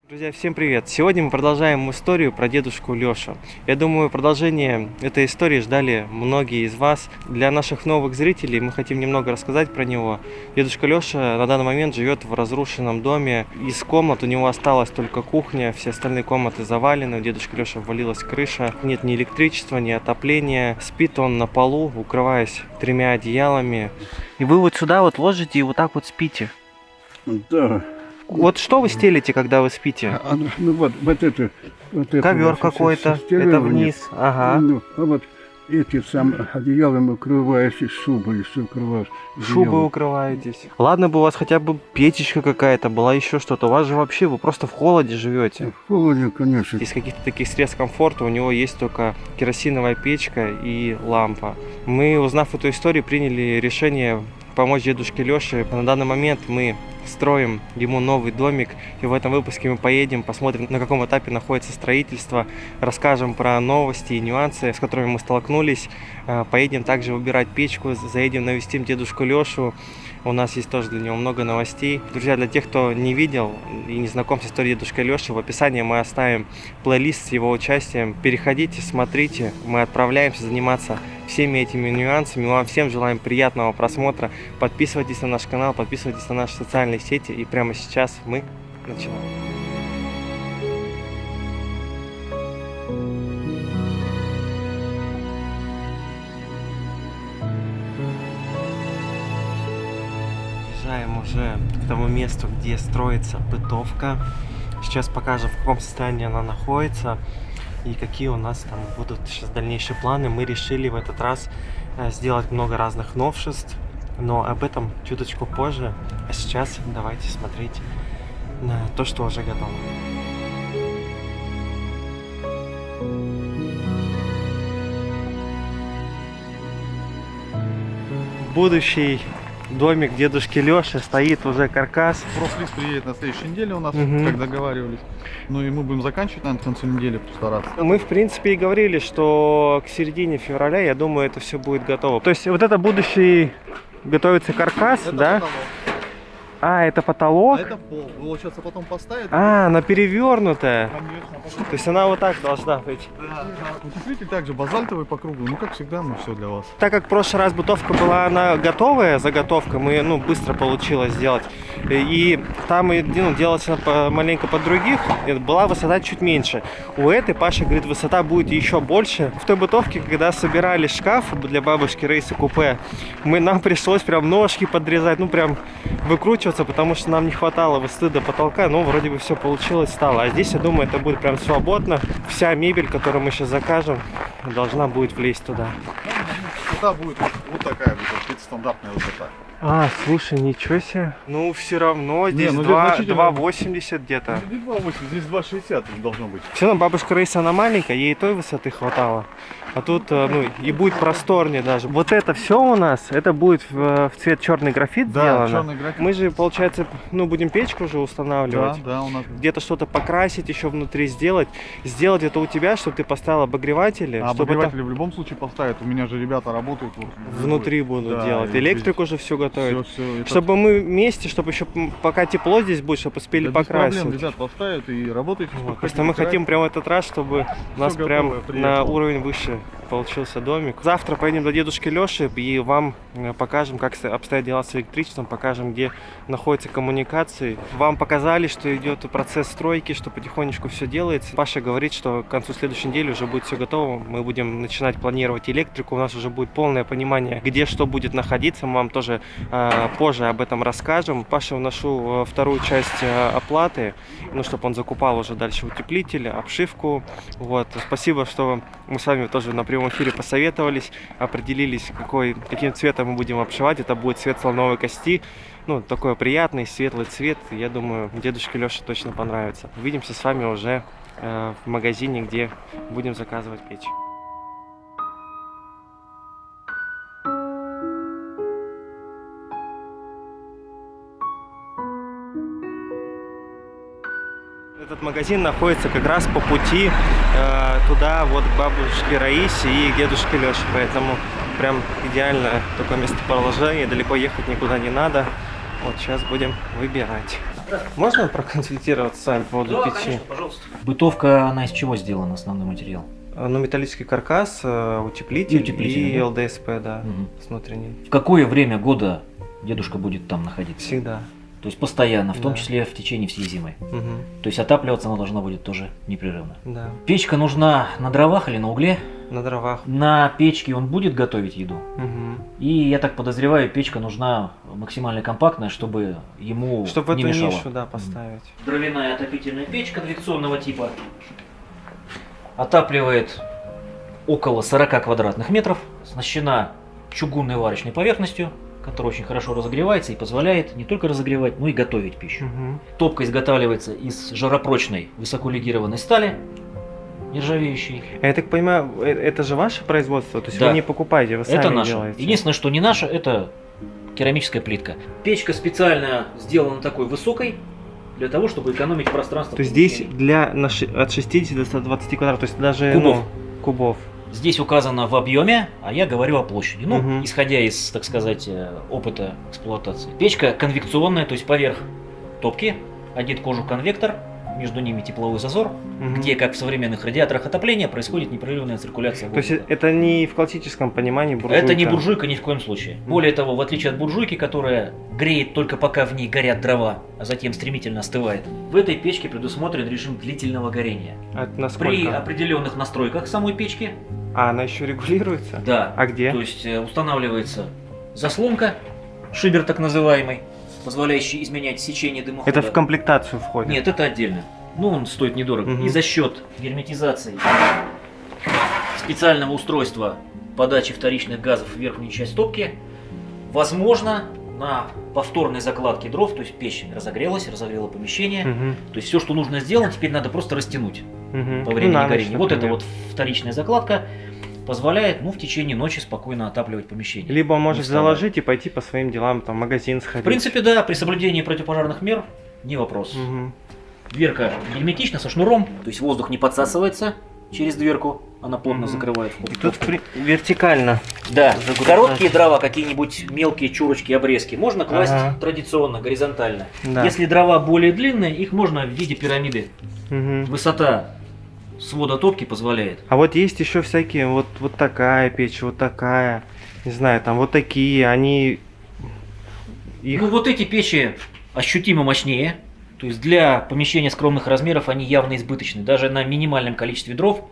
Друзья, всем привет! Сегодня мы продолжаем историю про дедушку Лёшу. Я думаю, продолжение этой истории ждали многие из вас. Для наших новых зрителей мы хотим немного рассказать про него. Дедушка Лёша на данный момент живет в разрушенном доме. Из комнат у него осталась только кухня, все остальные комнаты завалены. У дедушки Лёши обвалилась крыша. Нет ни электричества, ни отопления. Спит он на полу, укрываясь 3 одеялами. И вы вот сюда вот ложите и вот так вот спите. Да. Вот что вы стелите, когда вы спите? Ну вот это. Ковер какой-то, это вниз. Ага. Ну, а вот эти одеялом укрываюсь, и шубой еще укрываюсь. Шубой укрываетесь. Ладно бы у вас хотя бы печечка какая-то была, еще что-то. У вас же вообще, вы просто в холоде живете. В холоде, конечно. Из каких-то таких средств комфорта у него есть только керосиновая печка и лампа. Мы, узнав эту историю, приняли решение помочь дедушке Лёше. На данный момент мы строим ему новый домик, и в этом выпуске мы поедем, посмотрим, на каком этапе находится строительство, расскажем про новости и нюансы, с которыми мы столкнулись. Поедем также выбирать печку, заедем навестим дедушку Лёшу. У нас есть тоже для него много новостей. Друзья, для тех, кто не видел и не знаком с историей дедушки Лёши, в описании мы оставим плейлист с его участием. Переходите, смотрите, мы отправляемся заниматься всеми этими нюансами. Мы вам всем желаем приятного просмотра. Подписывайтесь на наш канал, подписывайтесь на наши социальные сети. И прямо сейчас мы начинаем. Приезжаем уже к тому месту, где строится бытовка. Сейчас покажем, в каком состоянии она находится и какие у нас там будут сейчас дальнейшие планы. Мы решили в этот раз сделать много разных новшеств, но об этом чуточку позже. А сейчас давайте смотреть на то, что уже готово. Будущий домик дедушки Лёши, стоит уже каркас. Профлист приедет на следующей неделе у нас, как договаривались. Ну и мы будем заканчивать, наверное, к концу недели постараться. Мы, в принципе, и говорили, что к середине февраля, я думаю, это все будет готово. То есть вот это будущий готовится каркас, Это да? потолок. А, это потолок? А это пол. Его сейчас потом поставят. А, она перевернутая. Конечно, потом... То есть она вот так должна быть. Да. Утеплитель также базальтовый по кругу. Ну, как всегда, мы все для вас. Так как в прошлый раз бытовка была она готовая, заготовка, мы быстро получилось сделать. И там делалось она маленько под других, была высота чуть меньше. У этой Паша говорит, высота будет еще больше. В той бытовке, когда собирали шкаф для бабушки Рейсы купе, нам пришлось прям ножки подрезать, прям выкручивать, потому что нам не хватало высоты до потолка, но вроде бы все получилось, стало. А здесь, я думаю, это будет прям свободно. Вся мебель, которую мы сейчас закажем, должна будет влезть туда. Высота будет вот такая, это стандартная высота. А, слушай, ничего себе. Ну, все равно здесь 2,80 где-то. Здесь 2,80, здесь 2,60 должно быть. Все равно бабушка Рейса, она маленькая, ей той высоты хватало. А тут, и будет просторнее даже. Вот это все у нас, это будет в цвет черный графит Да, сделано. черный графит. Мы же, получается, будем печку уже устанавливать. Да, у нас. Где-то что-то покрасить, еще внутри сделать. Сделать это у тебя, чтобы ты поставил обогреватели. А чтобы обогреватели в любом случае поставят. У меня же ребята работают. внутри будут Да, делать. Электрику уже все готовят. Все, Чтобы мы вместе, чтобы еще пока тепло здесь будет, чтобы успели без покрасить. проблем, ребят поставят и работайте. Вот. Просто мы хотим прямо в этот раз, чтобы у нас прям готовое, на приятно. уровень выше получился домик. Завтра поедем до дедушки Лёши и вам покажем, как обстоят дела с электричеством, покажем, где находятся коммуникации. Вам показали, что идет процесс стройки, что потихонечку все делается. Паша говорит, что к концу следующей недели уже будет все готово. Мы будем начинать планировать электрику, у нас уже будет полное понимание, где что будет находиться. Мы вам тоже позже об этом расскажем. Паше вношу вторую часть оплаты, чтобы он закупал уже дальше утеплитель, обшивку. Вот. Спасибо, что мы с вами тоже на прямом эфире посоветовались, определились, каким цветом мы будем обшивать. Это будет цвет слоновой кости. Такой приятный, светлый цвет. Я думаю, дедушке Лёше точно понравится. Увидимся с вами уже в магазине, где будем заказывать печь. Этот магазин находится как раз по пути туда, вот к бабушке Раисе и к дедушке Лёше, поэтому прям идеальное такое местоположение, далеко ехать никуда не надо. Вот сейчас будем выбирать. Можно проконсультироваться с вами по поводу печи? конечно, пожалуйста. Бытовка, она из чего сделана, основной материал? Ну, металлический каркас, утеплитель, И утеплитель, и да? ЛДСП, да, Мгм. с внутренней. В какое время года дедушка будет там находиться? Всегда. То есть постоянно, в том Да. числе в течение всей зимы. Мгм. То есть отапливаться она должна будет тоже непрерывно. Да. Печка нужна на дровах или на угле? На дровах. На печке он будет готовить еду. Мгм. И я так подозреваю, печка нужна максимально компактная, чтобы ему Чтобы в не эту мешало. нишу, да, поставить. Дровяная отопительная печь конвекционного типа отапливает около 40 квадратных метров, оснащена чугунной варочной поверхностью, которая очень хорошо разогревается и позволяет не только разогревать, но и готовить пищу. Мгм. Топка изготавливается из жаропрочной высоколегированной стали, нержавеющей. Я так понимаю, это же ваше производство? То есть Да. вы не покупаете, вы сами Это наше. делаете? Единственное, что не наше, это керамическая плитка. Печка специально сделана такой высокой, для того, чтобы экономить пространство. То есть в здесь помещении. от 60 до 120 квадратов, то есть даже Кубов. кубов. Здесь указано в объеме, а я говорю о площади. Ну, Мгм. исходя из, так сказать, опыта эксплуатации. Печка конвекционная, то есть поверх топки одет кожух-конвектор, между ними тепловой зазор, Мгм. где, как в современных радиаторах отопления, происходит непрерывная циркуляция То есть воздуха. это не в классическом понимании буржуйка? Это не буржуйка ни в коем случае. Более того, в отличие от буржуйки, которая греет только пока в ней горят дрова, а затем стремительно остывает, в этой печке предусмотрен режим длительного горения. А это При насколько? определенных настройках самой печки, А, она еще регулируется? да, А где? то есть устанавливается заслонка, шибер так называемый, позволяющий изменять сечение дымохода. Это в комплектацию входит? Нет, это отдельно. Ну, он стоит недорого. Мгм. И за счет герметизации специального устройства подачи вторичных газов в верхнюю часть топки, возможно, на повторной закладке дров, то есть печь разогрелась, разогрела помещение. Мгм. То есть все, что нужно сделать, теперь надо просто растянуть Мгм. по времени Ну, на ночь, горения. Вот это например. вот вторичная закладка позволяет, ну, в течение ночи спокойно отапливать помещение. Либо он может Не вставая. заложить и пойти по своим делам, там, в магазин сходить. В принципе, да, при соблюдении противопожарных мер не вопрос. Мгм. Дверка герметична, со шнуром, то есть воздух не подсасывается через дверку, она плотно Мгм. закрывает И вход. тут вертикально. Да, загружать. короткие дрова, какие-нибудь мелкие чурочки, обрезки можно класть Ага. традиционно, горизонтально. Да. Если дрова более длинные, их можно в виде пирамиды. Мгм. Высота свода топки позволяет. А вот есть еще всякие, вот такая печь, вот такая, не знаю, там вот такие, они... Их... Ну вот эти печи ощутимо мощнее. То есть для помещения скромных размеров они явно избыточны. Даже на минимальном количестве дров,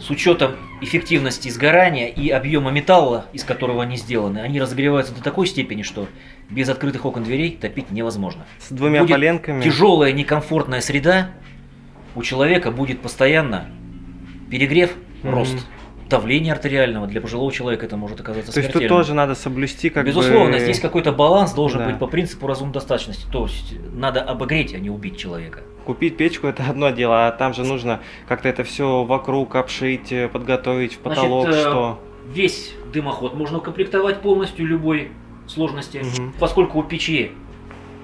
с учетом эффективности сгорания и объема металла, из которого они сделаны, они разогреваются до такой степени, что без открытых окон дверей топить невозможно. с двумя будет поленками. Тяжелая, некомфортная среда, у человека будет постоянно перегрев, Мгм. рост давления артериального. Для пожилого человека это может оказаться То есть тут смертельным. тоже надо соблюсти как Безусловно, бы... здесь какой-то баланс должен Да. быть по принципу разумной достаточности. То есть надо обогреть, а не убить человека. Купить печку это одно дело, а там же нужно как-то это все вокруг обшить, подготовить в потолок, Значит, что... Весь дымоход можно укомплектовать полностью любой сложности. Мгм. Поскольку у печи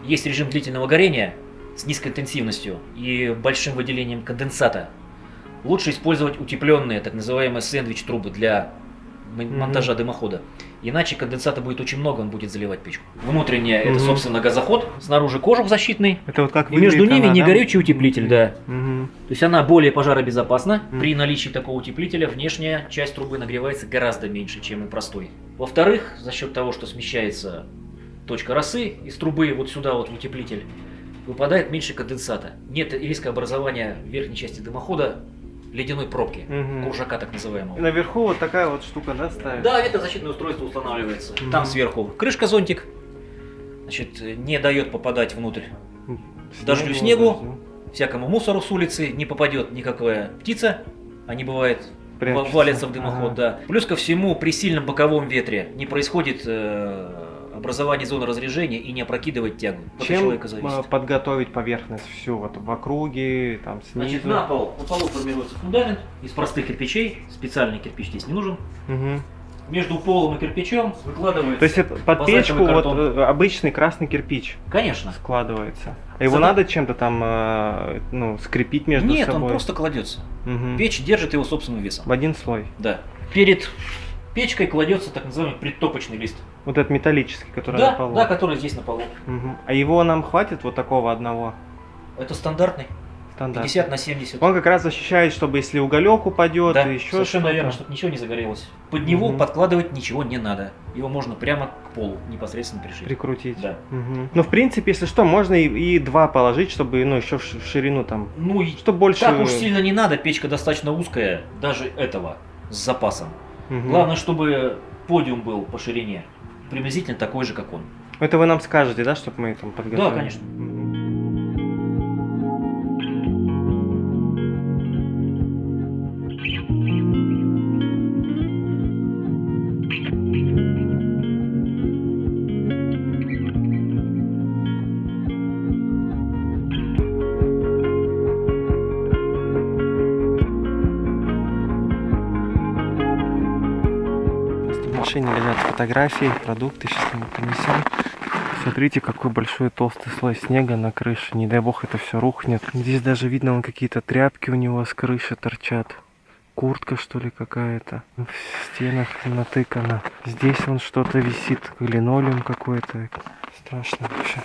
есть режим длительного горения с низкой интенсивностью и большим выделением конденсата, лучше использовать утепленные, так называемые сэндвич-трубы для монтажа дымохода. Иначе конденсата будет очень много, он будет заливать печку. Внутренняя это, Мгм. собственно, газоход, снаружи кожух защитный, Это вот как и между выглядит ними она, не да? горючий утеплитель, да. Мгм. То есть она более пожаробезопасна. Мгм. При наличии такого утеплителя внешняя часть трубы нагревается гораздо меньше, чем у простой. Во-вторых, за счет того, что смещается точка росы из трубы вот сюда вот в утеплитель, выпадает меньше конденсата. Нет риска образования в верхней части дымохода ледяной пробки, Мгм. куржака так И называемого. наверху вот такая вот штука, да, ставится? Да, ветрозащитное устройство устанавливается. Мгм. Там сверху крышка-зонтик, значит, не дает попадать внутрь дождю, снегу. Всякому мусору с улицы не попадет никакая птица, они бывает Прячется. валятся в дымоход, Ага. да. Плюс ко всему, при сильном боковом ветре не происходит образование зоны разрежения и не опрокидывает тягу. От Чем человека зависит. подготовить поверхность всю вот в округе, там снизу? Значит, на полу формируется фундамент из простых кирпичей, специальный кирпич здесь не нужен. Мгм. Между полом и кирпичом выкладывается. То есть это под базальтовый печку вот картон. обычный красный кирпич Конечно. складывается. А его Зада- надо чем-то там ну, скрепить между Нет, собой? он просто кладется. Мгм. Печь держит его собственным весом. В один слой. Да. Перед печкой кладется так называемый предтопочный лист. Вот этот металлический, который Да, на полу. да, который здесь на полу. Мгм. А его нам хватит вот такого одного? Это стандартный. Стандарт. 50 на 70. Он как раз защищает, чтобы если уголек упадет, Да, и еще совершенно что-то. верно, чтобы ничего не загорелось. Под него Мгм. подкладывать ничего не надо. Его можно прямо к полу непосредственно пришить. Прикрутить. Да. Мгм. Ну, в принципе, если что, можно и два положить, чтобы, ну, еще в ширину там. Ну и Чтобы больше. так уж сильно не надо, печка достаточно узкая, даже этого, с запасом. Мгм. Главное, чтобы подиум был по ширине, приблизительно такой же, как он. Это вы нам скажете, да, чтобы мы там подготовили? Да, конечно. Мгм. В машине лежат фотографии, продукты, сейчас мы принесем. Смотрите, какой большой толстый слой снега на крыше. Не дай бог это все рухнет. Здесь даже видно, вон какие-то тряпки у него с крыши торчат. Куртка, что ли, какая-то. В стенах натыкано. Здесь вон что-то висит, линолеум какой-то. Страшно вообще.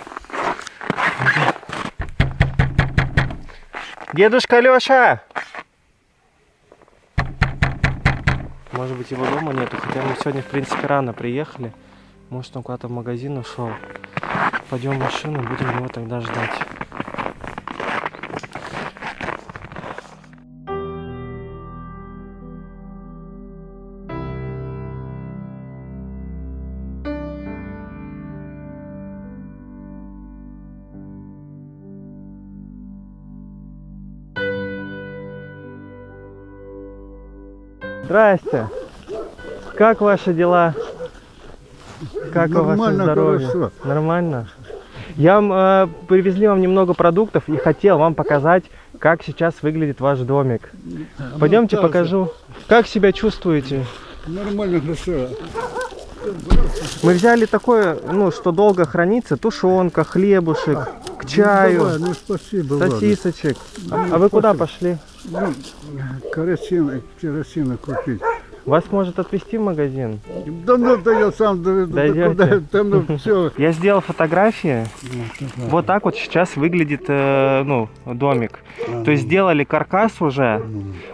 Дедушка Лёша! Может быть, его дома нету, хотя мы сегодня, в принципе, рано приехали. Может, он куда-то в магазин ушел. Пойдем в машину, будем его тогда ждать. Здрасте. Как ваши дела? Как у вас Нормально, здоровье? хорошо. Нормально. Привезли вам немного продуктов и хотел вам показать, как сейчас выглядит ваш домик. Пойдемте так же. покажу. Как себя чувствуете? Нормально, хорошо. Мы взяли такое, ну, что долго хранится, тушенка, хлебушек, к чаю, Давай, ну спасибо, ладно. сосисочек. А вы куда пошли? Ну, керосина купить. Вас может отвезти в магазин? Да ну, да я сам доведу. Да Дойдете? куда, да ну все. Я сделал фотографии. Вот так вот сейчас выглядит домик. То есть сделали каркас уже.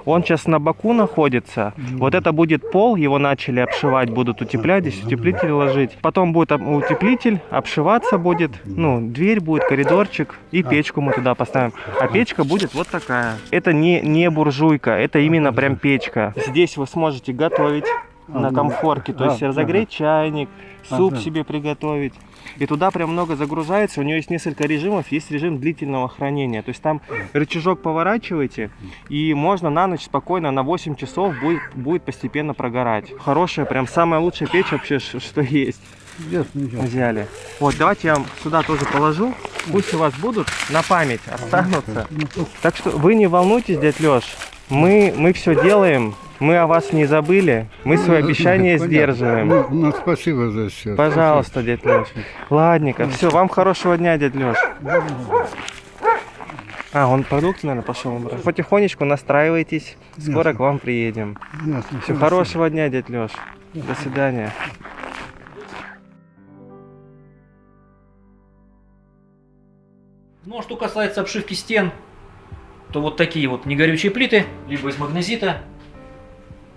Он сейчас на боку находится. Вот это будет пол, его начали обшивать, будут утеплять, здесь утеплитель ложить. Потом будет утеплитель, обшиваться будет. Ну, дверь будет, коридорчик. И печку мы туда поставим. А печка будет вот такая. Это не буржуйка, это именно прям печка. Здесь вы сможете готовить на комфорке. То есть разогреть чайник, суп себе приготовить. И туда прям много загружается. У нее есть несколько режимов. Есть режим длительного хранения. То есть там рычажок поворачиваете, и можно на ночь спокойно, на 8 часов будет постепенно прогорать. Хорошая, прям самая лучшая печь вообще, что есть. Ясно, ясно. Взяли. Вот, давайте я вам сюда тоже положу. Пусть у вас будут на память останутся. Так что вы не волнуйтесь, дядь Лёш. Мы все делаем. Мы о вас не забыли. Мы свои обещания Понятно. сдерживаем. Ну, спасибо за все. Пожалуйста, дядь Лёш. Ладненько. Все, вам хорошего дня, дядь Лёш. Он продукты, наверное, пошел. Потихонечку настраивайтесь. Скоро к вам приедем. Ясно. Все, хорошего дня, дядь Лёш. До свидания. Ну а что касается обшивки стен, то вот такие вот негорючие плиты, либо из магнезита,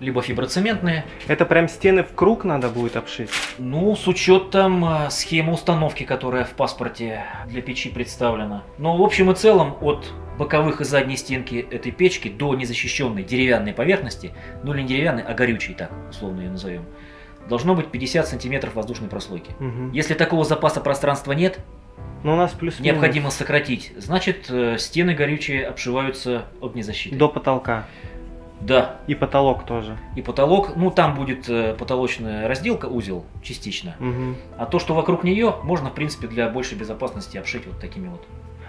либо фиброцементные. Это прям стены в круг надо будет обшить? Ну, с учетом схемы установки, которая в паспорте для печи представлена. Но в общем и целом от боковых и задней стенки этой печки до незащищенной деревянной поверхности, ну или не деревянной, а горючей, так условно ее назовем, должно быть 50 сантиметров воздушной прослойки. Угу. Если такого запаса пространства нет, Но у нас плюс-минус необходимо сократить, значит стены горючие обшиваются от незащиты. до потолка. Да, И потолок тоже. и потолок, ну там будет потолочная разделка, узел частично. Угу. А то, что вокруг нее, можно, в принципе, для большей безопасности обшить вот такими вот.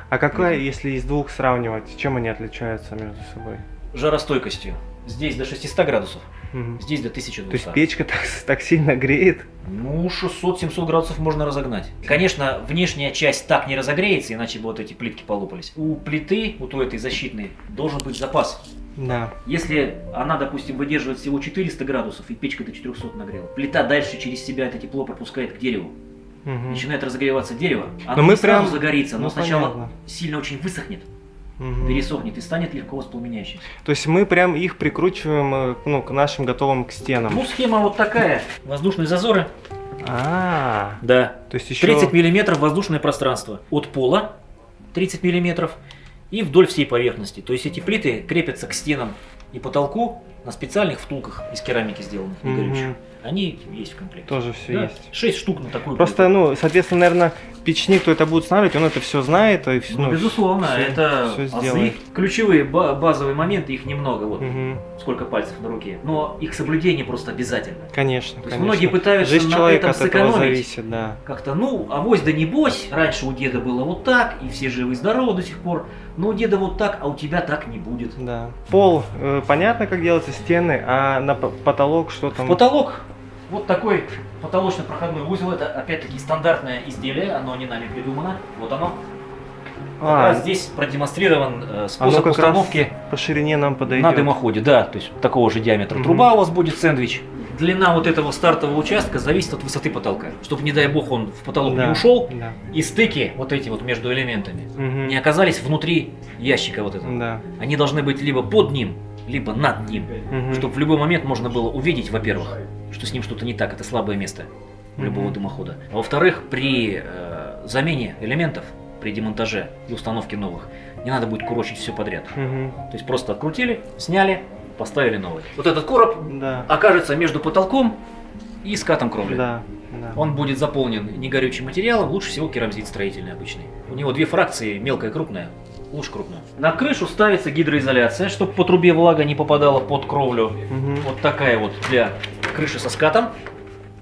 А какая, если из двух сравнивать, чем они отличаются между собой? Жаростойкостью. Здесь до 600 градусов, Мгм. здесь до 1200. То есть печка так сильно греет? Ну, 600-700 градусов можно разогнать. Конечно, внешняя часть так не разогреется, иначе бы вот эти плитки полопались. У плиты, у той этой защитной, должен быть запас. Да. Если она, допустим, выдерживает всего 400 градусов и печка до 400 нагрела, плита дальше через себя это тепло пропускает к дереву. Мгм. Начинает разогреваться дерево, Но оно мы не сразу прям- загорится, но ну, сначала понятно. сильно очень высохнет, Мгм. пересохнет и станет легко воспламеняющимся. То есть мы прям их прикручиваем ну, к нашим готовым к стенам. Ну, схема вот такая. Воздушные зазоры. А, Да. то есть еще 30 миллиметров воздушное пространство. От пола 30 миллиметров и вдоль всей поверхности. То есть эти плиты крепятся к стенам и потолку на специальных втулках из керамики сделанных, не горючих. Мгм. Они есть в комплекте. тоже все Да, есть. 6 штук на такую Просто, плиту. ну, соответственно, наверное, печник, кто это будет устанавливать, он это все знает. И всё, Ну, безусловно, всё- это всё азы. сделает. Ключевые базовые моменты, их немного, вот Мгм. сколько пальцев на руке. Но их соблюдение просто обязательно. Конечно, То есть конечно. многие пытаются Жизнь на человека этом от этого сэкономить. зависит, да. Как-то, ну, авось да небось, раньше у деда было вот так, и все живы и здоровы до сих пор, но у деда вот так, а у тебя так не будет. Да. Пол, понятно, как делаются стены, а на потолок что там? Потолок, вот такой потолочно-проходной узел, это опять-таки стандартное изделие, оно не нами придумано, вот оно. Как раз здесь продемонстрирован оно способ как установки раз по ширине нам подойдет. на дымоходе, да, то есть такого же диаметра Мгм. труба у вас будет сэндвич. Длина вот этого стартового участка зависит от высоты потолка, чтобы, не дай бог, он в потолок Да, не ушел, Да. и стыки вот эти вот между элементами Мгм. не оказались внутри ящика вот этого. Да. Они должны быть либо под ним, либо над ним, Мгм. чтобы в любой момент можно было увидеть, во-первых, что с ним что-то не так, это слабое место любого Мгм. дымохода. А во-вторых, при замене элементов, при демонтаже и установке новых, не надо будет курочить все подряд. Мгм. То есть просто открутили, сняли, поставили новый. Вот этот короб Да. окажется между потолком и скатом кровли. Да. Да. Он будет заполнен негорючим материалом, лучше всего керамзит строительный обычный. У него две фракции, мелкая и крупная. Лучше крупную. На крышу ставится гидроизоляция, чтобы по трубе влага не попадала под кровлю. Мгм. Вот такая вот для крыши со скатом.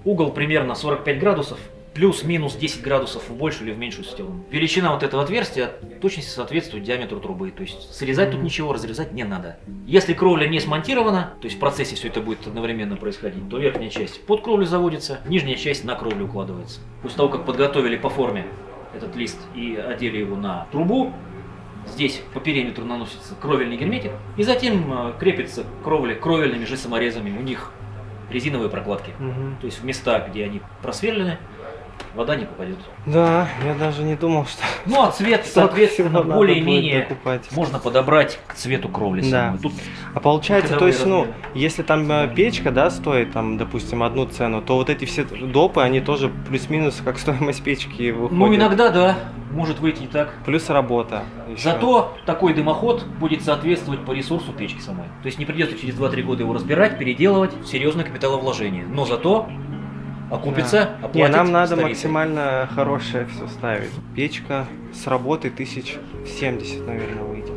Угол примерно 45 градусов. Плюс-минус 10 градусов в большую или в меньшую сторону. Величина вот этого отверстия точности соответствует диаметру трубы. То есть срезать тут ничего, разрезать не надо. Если кровля не смонтирована, то есть в процессе все это будет одновременно происходить, то верхняя часть под кровлю заводится, нижняя часть на кровлю укладывается. После того, как подготовили по форме этот лист и одели его на трубу, здесь по периметру наносится кровельный герметик, и затем крепится кровля кровельными же саморезами. У них резиновые прокладки. Мгм. То есть в места, где они просверлены, вода не попадет. Да, я даже не думал, что Ну а цвет, столько соответственно, всего надо более-менее будет докупать. можно подобрать к цвету кровли. Да. самой. Тут А получается, то Ходовые есть, ну, размеры. если там печка, да, стоит, там, допустим, одну цену, то вот эти все допы, они тоже плюс-минус как стоимость печки выходят. ну иногда да, может выйти и так. Плюс работа. ещё. Зато такой дымоход будет соответствовать по ресурсу печки самой. То есть не придется через 2-3 года его разбирать, переделывать, серьезное капиталовложение. Но зато окупится, Да. оплатит Не, нам надо старицей. максимально хорошее все ставить. Печка с работы 1070, наверное, выйдет.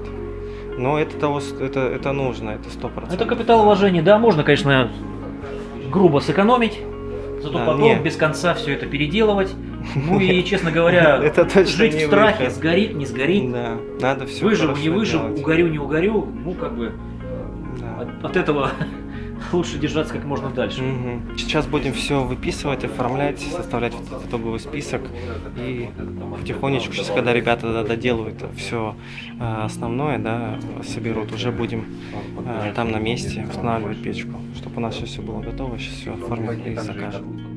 Но это того, это нужно, это 100%. Это капиталовложение, да, можно, конечно, грубо сэкономить, зато Да, потом не. без конца все это переделывать. Ну и, честно говоря, Это точно жить не в страхе, выход. сгорит, не сгорит, Да, надо все выживу, не выживу, угорю, не угорю, ну как бы Да. от этого лучше держаться как можно дальше. Мгм. Сейчас будем все выписывать, оформлять, составлять вот этот итоговый список. И потихонечку, сейчас, когда ребята доделают все основное, да, соберут, уже будем там на месте устанавливать печку, чтобы у нас все было готово, сейчас все оформим и закажем.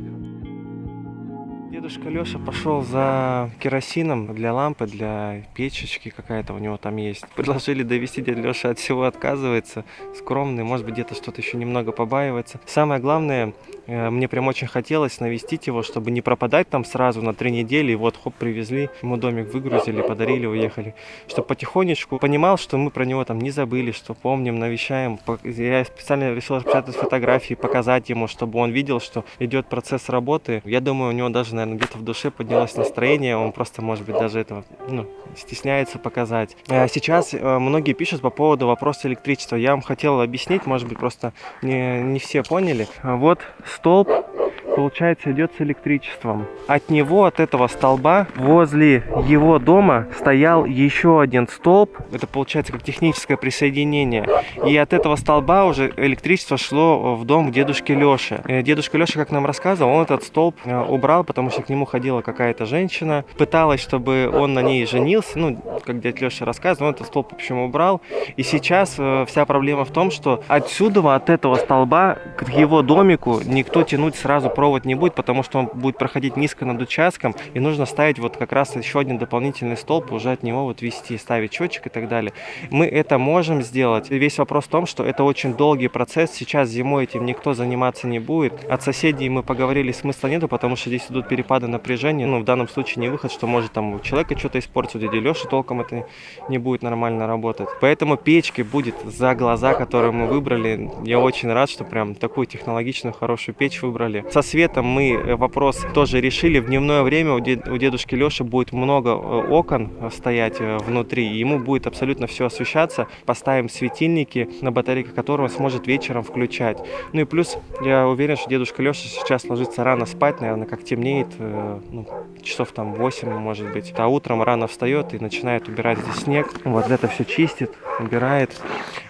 Дедушка Леша пошел за керосином для лампы, для печечки какая-то у него там есть. Предложили довести, дед Леша от всего отказывается, скромный, может быть где-то что-то еще немного побаивается. Самое главное, мне прям очень хотелось навестить его, чтобы не пропадать там сразу на 3 недели, и вот хоп, привезли, ему домик выгрузили, подарили, уехали. Чтобы потихонечку понимал, что мы про него там не забыли, что помним, навещаем. Я специально решил распечатать фотографии, показать ему, чтобы он видел, что идет процесс работы. Я думаю, у него даже, наверное, где-то в душе поднялось настроение, он просто, может быть, даже этого стесняется показать. Сейчас многие пишут по поводу вопроса электричества. Я вам хотел объяснить, может быть, просто не все поняли. Вот столб получается, идет с электричеством. От него, от этого столба, возле его дома стоял еще один столб. Это получается как техническое присоединение. И от этого столба уже электричество шло в дом к дедушке Лёше. Дедушка Лёша, как нам рассказывал, он этот столб убрал, потому что к нему ходила какая-то женщина, пыталась, чтобы он на ней женился. Ну, как дядя Лёша рассказывал, он этот столб, в общем, убрал. И сейчас вся проблема в том, что отсюда, от этого столба, к его домику никто тянуть сразу провод не будет, потому что он будет проходить низко над участком, и нужно ставить вот как раз еще один дополнительный столб, уже от него вот вести, ставить счетчик и так далее. Мы это можем сделать. И весь вопрос в том, что это очень долгий процесс. Сейчас зимой этим никто заниматься не будет. От соседей мы поговорили, смысла нету, потому что здесь идут перепады напряжения. Ну, в данном случае не выход, что может там у человека что-то испортить, у дяди Лёши толком это не будет нормально работать. Поэтому печки будет за глаза, которую мы выбрали. Я очень рад, что прям такую технологичную, хорошую печь выбрали. Со светом мы вопрос тоже решили. В дневное время у дедушки Лёши будет много окон стоять внутри, и ему будет абсолютно все освещаться. Поставим светильники, на батарейках которого он сможет вечером включать. Ну и плюс, я уверен, что дедушка Лёша сейчас ложится рано спать, наверное, как темнеет, часов там 8, может быть. А утром рано встает и начинает убирать здесь снег. Вот это все чистит, убирает.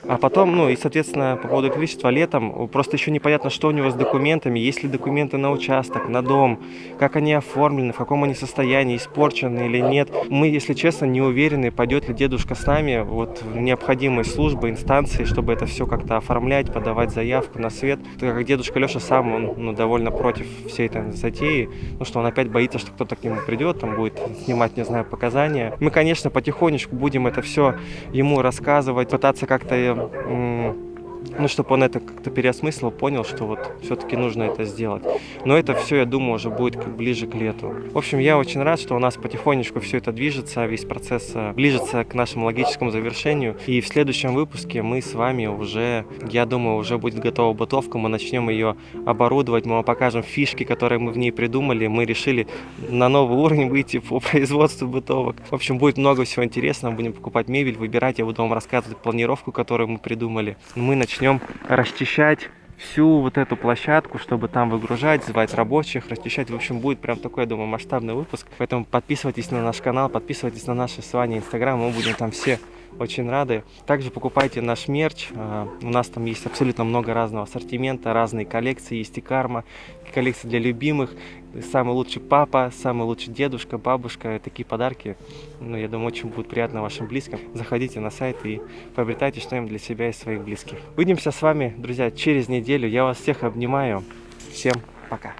А потом, ну и, соответственно, по поводу электричества летом, просто еще непонятно, что у него с документами, есть ли документы на участок, на дом, как они оформлены, в каком они состоянии, испорчены или нет. Мы, если честно, не уверены, пойдет ли дедушка с нами вот в необходимые службы, инстанции, чтобы это все как-то оформлять, подавать заявку на свет. Так как дедушка Лёша сам, он довольно против всей этой затеи, что он опять боится, что кто-то к нему придет, там будет снимать, не знаю, показания. Мы, конечно, потихонечку будем это все ему рассказывать, пытаться как-то чтобы он это как-то переосмыслил, понял, что вот все-таки нужно это сделать. Но это все, я думаю, уже будет ближе к лету. В общем, я очень рад, что у нас потихонечку все это движется, весь процесс ближется к нашему логическому завершению. И в следующем выпуске мы с вами уже, я думаю, уже будет готова бытовка, мы начнем ее оборудовать, мы вам покажем фишки, которые мы в ней придумали. Мы решили на новый уровень выйти по производству бытовок. В общем, будет много всего интересного, будем покупать мебель, выбирать, я буду вам рассказывать планировку, которую мы придумали. Мы начнем расчищать всю вот эту площадку, чтобы там выгружать, звать рабочих, расчищать. В общем, будет прям такой, я думаю, масштабный выпуск. Поэтому подписывайтесь на наш канал, подписывайтесь на наши с Ваней инстаграм, мы будем там все очень рады. Также покупайте наш мерч. У нас там есть абсолютно много разного ассортимента, разные коллекции. Есть и карма, коллекция для любимых. Самый лучший папа, самый лучший дедушка, бабушка. Такие подарки, я думаю, очень будут приятны вашим близким. Заходите на сайт и приобретайте что-нибудь для себя и своих близких. Увидимся с вами, друзья, через неделю. Я вас всех обнимаю. Всем пока.